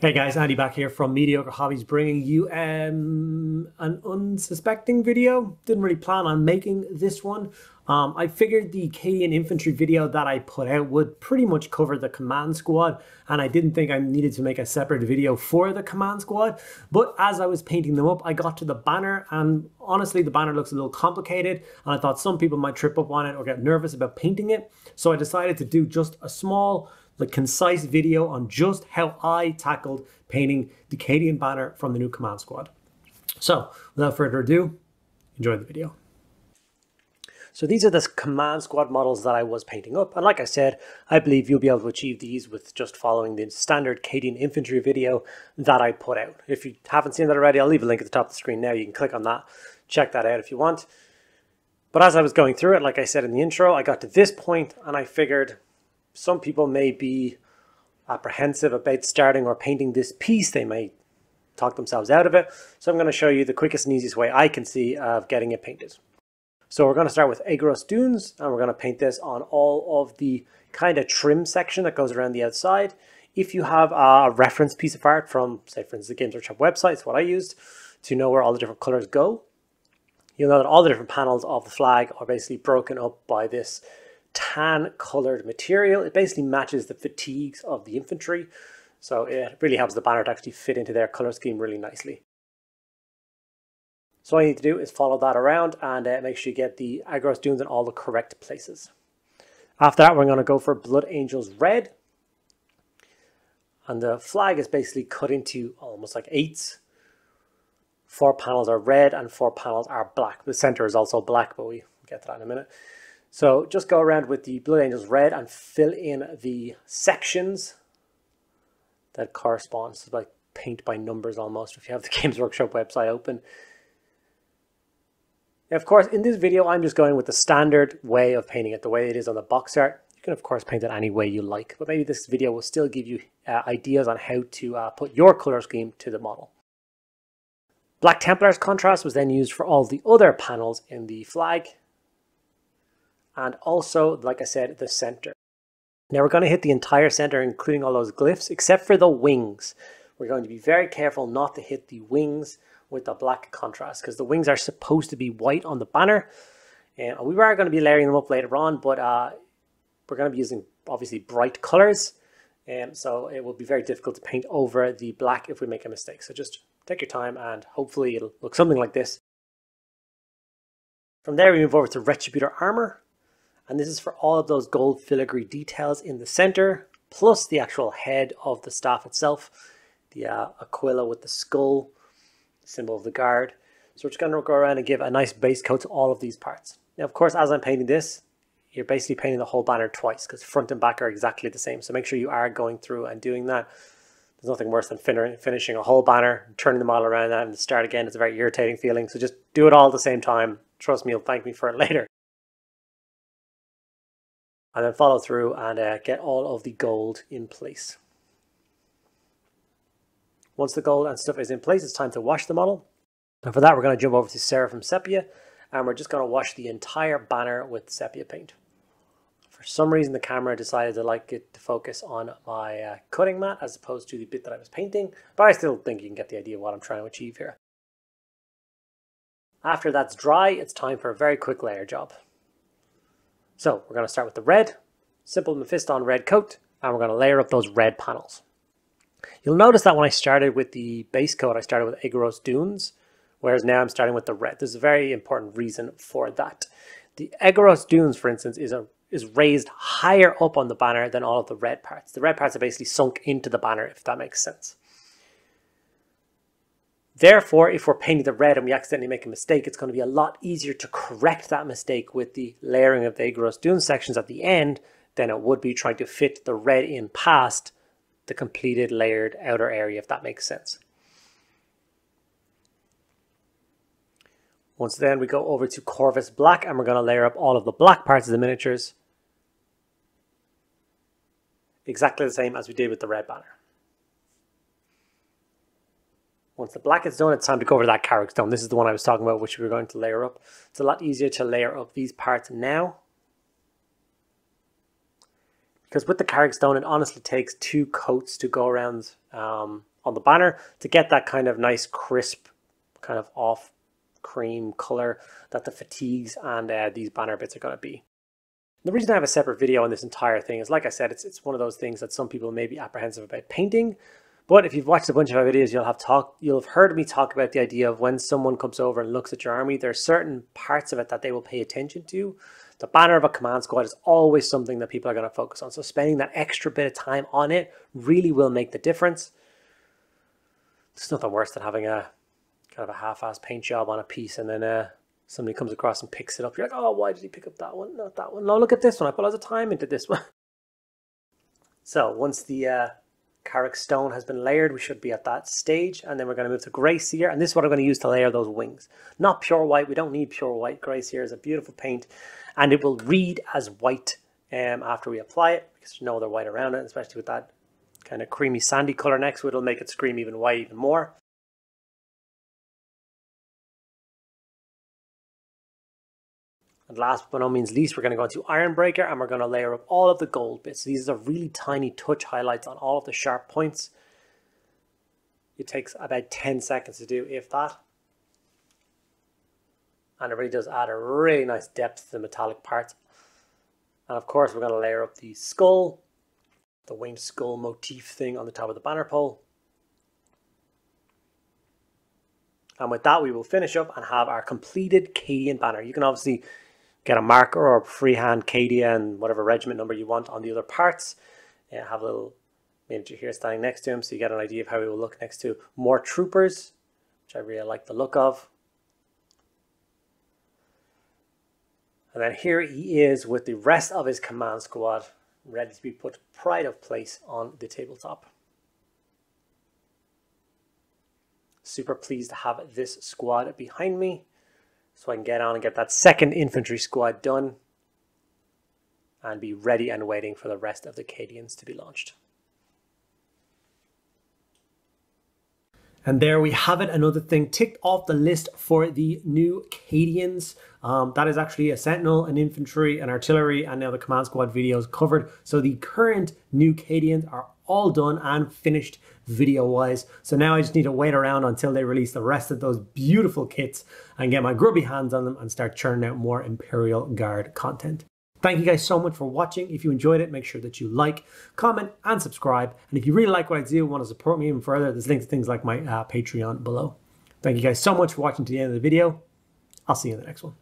Hey guys, Andy back here from Mediocre Hobbies, bringing you an unsuspecting video. Didn't really plan on making this one. I figured the Cadian infantry video that I put out would pretty much cover the command squad, and I didn't think I needed to make a separate video for the command squad. But as I was painting them up, I got to the banner, and honestly, the banner looks a little complicated, and I thought some people might trip up on it or get nervous about painting it. So I decided to do just a small, concise video on just how I tackled painting the Cadian Banner from the new command squad. So without further ado, enjoy the video. So these are the command squad models that I was painting up, and like I said, I believe you'll be able to achieve these with just following the standard Cadian infantry video that I put out. If you haven't seen that already, I'll leave a link at the top of the screen now. You can click on that, check that out if you want. But as I was going through it, like I said in the intro, I got to this point and I figured some people may be apprehensive about starting or painting this piece. They may talk themselves out of it. So I'm going to show you the quickest and easiest way I can see of getting it painted. So we're going to start with Agros Dunes, and we're going to paint this on all of the kind of trim section that goes around the outside. If you have a reference piece of art from, say, for instance, the Games Workshop website, it's what I used to know where all the different colors go. You'll know that all the different panels of the flag are basically broken up by this tan colored material. It basically matches the fatigues of the infantry, so it really helps the banner to actually fit into their color scheme really nicely. So all you need to do is follow that around and make sure you get the Agros Dunes in all the correct places. After that, we're going to go for Blood Angels Red, and the flag is basically cut into almost like eights. 4 panels are red and 4 panels are black. The center is also black, but we'll get to that in a minute. So just go around with the Blood Angels Red and fill in the sections that correspond. So like paint by numbers almost, if you have the Games Workshop website open. Now, of course, in this video, I'm just going with the standard way of painting it, the way it is on the box art. You can, of course, paint it any way you like, but maybe this video will still give you ideas on how to put your color scheme to the model. Black Templar's contrast was then used for all the other panels in the flag, and also, like I said, the center. Now we're going to hit the entire center, including all those glyphs, except for the wings. We're going to be very careful not to hit the wings with the black contrast, because the wings are supposed to be white on the banner. And we are going to be layering them up later on, but we're going to be using, obviously, bright colors. So it will be very difficult to paint over the black if we make a mistake. So just take your time, and hopefully it'll look something like this. From there, we move over to Retributor Armor. And this is for all of those gold filigree details in the center, plus the actual head of the staff itself, the Aquila with the skull, symbol of the guard. So we're just going to go around and give a nice base coat to all of these parts. Now, of course, as I'm painting this, you're basically painting the whole banner twice, because front and back are exactly the same. So make sure you are going through and doing that. There's nothing worse than finishing a whole banner, turning the model around and having to start again. It's a very irritating feeling. So just do it all at the same time. Trust me, you'll thank me for it later. And then follow through and get all of the gold in place. Once the gold and stuff is in place, it's time to wash the model. And for that, we're going to jump over to Seraphim Sepia, and we're just going to wash the entire banner with sepia paint. For some reason, the camera decided to like it to focus on my cutting mat as opposed to the bit that I was painting, but I still think you can get the idea of what I'm trying to achieve here. After that's dry, it's time for a very quick layer job. So we're going to start with the red, simple Mephiston red coat, and we're going to layer up those red panels. You'll notice that when I started with the base coat, I started with Agros Dunes, whereas now I'm starting with the red. There's a very important reason for that. The Agros Dunes, for instance, is raised higher up on the banner than all of the red parts. The red parts are basically sunk into the banner, if that makes sense. Therefore, if we're painting the red and we accidentally make a mistake, it's going to be a lot easier to correct that mistake with the layering of the Agros Dunes sections at the end than it would be trying to fit the red in past the completed layered outer area, if that makes sense. Once then, we go over to Corvus Black, and we're going to layer up all of the black parts of the miniatures exactly the same as we did with the red banner. Once the black is done, it's time to go over to that Carrick Stone. This is the one I was talking about, which we were going to layer up. It's a lot easier to layer up these parts now, because with the Carrick stone, it honestly takes 2 coats to go around on the banner to get that kind of nice, crisp, kind of off cream color that the fatigues and these banner bits are going to be. The reason I have a separate video on this entire thing is, like I said, it's one of those things that some people may be apprehensive about painting. But if you've watched a bunch of my videos, you'll have heard me talk about the idea of when someone comes over and looks at your army, there are certain parts of it that they will pay attention to. The banner of a command squad is always something that people are going to focus on. So spending that extra bit of time on it really will make the difference. There's nothing worse than having a kind of a half-assed paint job on a piece, and then somebody comes across and picks it up. You're like, oh, why did he pick up that one? Not that one. No, look at this one. I put lots of time into this one. So once the Carrick stone has been layered, we should be at that stage, and then we're going to move to grey seer, and this is what I'm going to use to layer those wings. Not pure white. We don't need pure white. Grey seer is a beautiful paint, and it will read as white after we apply it, because there's no other white around it, especially with that kind of creamy sandy color next to it. It'll make it scream even white even more. And last but by no means least, we're going to go into Iron Breaker, and we're going to layer up all of the gold bits. These are really tiny touch highlights on all of the sharp points. It takes about 10 seconds to do, if that. And it really does add a really nice depth to the metallic parts. And of course, we're going to layer up the skull, the winged skull motif thing on the top of the banner pole. And with that, we will finish up and have our completed Cadian banner. You can obviously get a marker or freehand Cadia and whatever regiment number you want on the other parts. Have a little miniature here standing next to him, so you get an idea of how he will look next to more troopers, which I really like the look of. And then here he is with the rest of his command squad, ready to be put pride of place on the tabletop. Super pleased to have this squad behind me, so I can get on and get that second infantry squad done and be ready and waiting for the rest of the Cadians to be launched. And there we have it, another thing ticked off the list for the new Cadians. That is actually a Sentinel, an infantry, an artillery, and now the command squad videos covered. So the current new Cadians are all done and finished video wise. So now I just need to wait around until they release the rest of those beautiful kits and get my grubby hands on them and start churning out more Imperial Guard content. Thank you guys so much for watching. If you enjoyed it, make sure that you like, comment, and subscribe. And if you really like what I do and want to support me even further, there's links to things like my Patreon below. Thank you guys so much for watching to the end of the video. I'll see you in the next one.